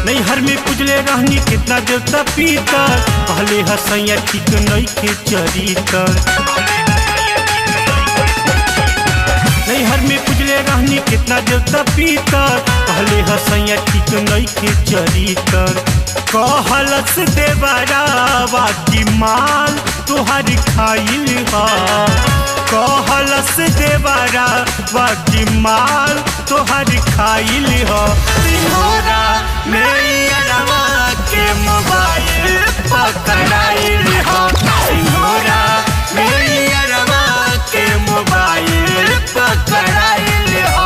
नैहर में पूजले रहनी कितना देवता पीतर, पहले हसैया ठीक नइखे चरितर। नैहर में पूजले रहनी कितना देवता पीतर, पहले हसैया ठीक नइखे चरितर। कहलस देवरावा की माल तुहारी खाइल हा, कहलस देवरावा की माल तुहारी खाइल हा। सिंघोरा मैयरवा के मोबाइल पकड़ाइल हा, सिंघोरा मैयरवा के मोबाइल पकड़ाइल हा।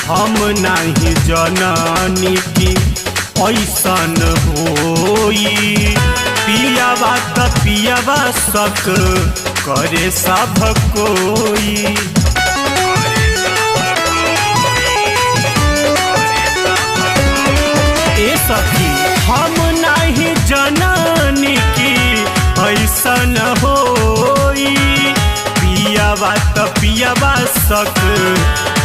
हम नहीं जननी की ऐसन होई, पियावा त पियावा शक करे सब कोई। ए सखी हम नहीं जननी की ऐसन होई, पियावा त पियावा शक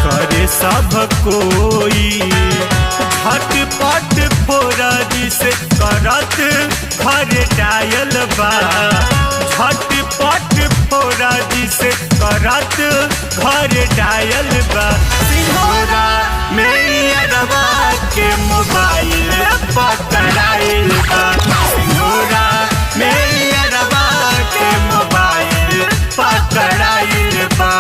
करे सब कोई। झटपट फोरजी से करत घर डायल बा, झटपट फोरजी से करत घर डायल बा। सिंघोरा मैयरवा के मोबाइल पकड़ाइल बा, सिंघोरा मैयरवा के मोबाइल पकड़ाइल बा।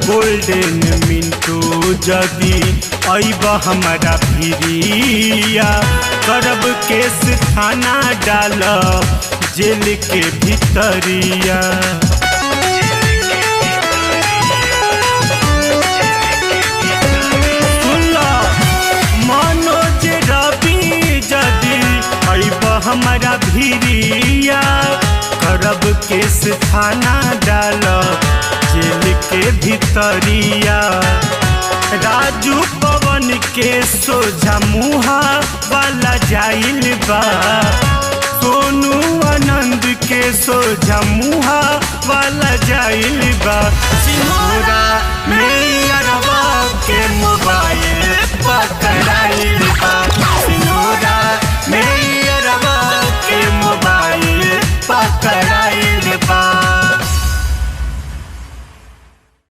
गोल्डन मिंटू जदी अइब हमारा भिरिया, करब केस थाना डालब जेल के भीतरिया। मनोज रवि जदी अइब हमारा भिरिया, करब केस थाना डालब जेल के भीतरिया। राजू पवन के सोझा मुहा वाला जाइल बा, सोनू आनंद के सोझा मुहा वाला जाइल बा। सिंघोरा मैयरवा के मोबाइल